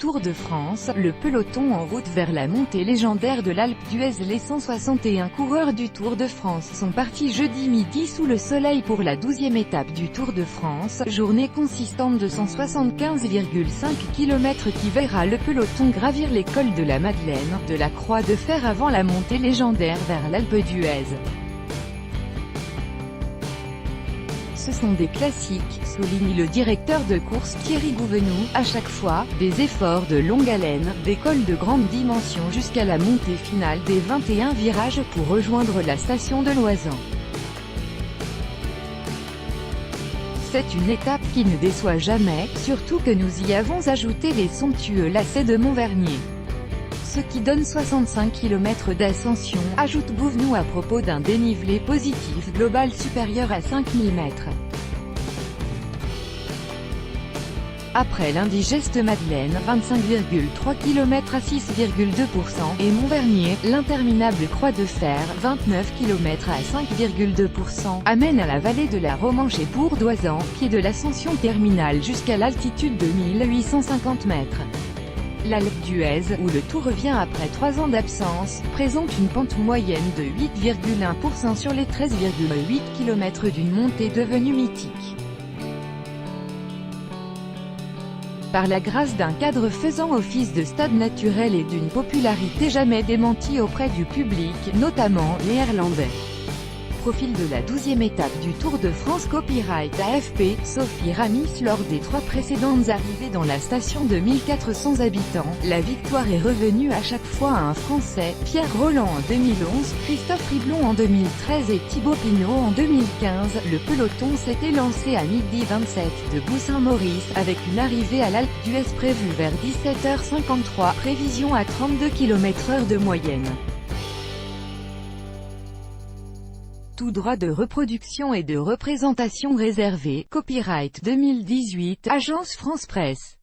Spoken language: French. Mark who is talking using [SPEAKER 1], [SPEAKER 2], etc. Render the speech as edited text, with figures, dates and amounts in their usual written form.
[SPEAKER 1] Tour de France, le peloton en route vers la montée légendaire de l'Alpe d'Huez. Les 161 coureurs du Tour de France sont partis jeudi midi sous le soleil pour la 12e étape du Tour de France, journée consistante de 175,5 km qui verra le peloton gravir les cols de la Madeleine, de la Croix de Fer avant la montée légendaire vers l'Alpe d'Huez. Ce sont des classiques, souligne le directeur de course Thierry Gouvenou, à chaque fois, des efforts de longue haleine, des cols de grande dimension jusqu'à la montée finale des 21 virages pour rejoindre la station de Loizan. C'est une étape qui ne déçoit jamais, surtout que nous y avons ajouté les somptueux lacets de Montvernier. Ce qui donne 65 km d'ascension, ajoute Gouvenou à propos d'un dénivelé positif global supérieur à 5000 mètres. Après l'indigeste Madeleine, 25,3 km à 6,2%, et Montvernier, l'interminable Croix de Fer, 29 km à 5,2%, amène à la vallée de la Romanche et Bourdoisan, pied de l'ascension terminale jusqu'à l'altitude de 1850 mètres. L'Alpe d'Huez, où le Tour revient après 3 ans d'absence, présente une pente moyenne de 8,1% sur les 13,8 km d'une montée devenue mythique. Par la grâce d'un cadre faisant office de stade naturel et d'une popularité jamais démentie auprès du public, notamment néerlandais. Profil de la 12e étape du Tour de France. Copyright AFP, Sophie Ramis. Lors des 3 précédentes arrivées dans la station de 1400 habitants, la victoire est revenue à chaque fois à un Français, Pierre Rolland en 2011, Christophe Riblon en 2013 et Thibaut Pinot en 2015. Le peloton s'était lancé à midi 27 de Bourg-Saint-Maurice, avec une arrivée à l'Alpe d'Huez prévue vers 17h53, prévision à 32 km/h de moyenne. Tout droit de reproduction et de représentation réservé. Copyright 2018, Agence France Presse.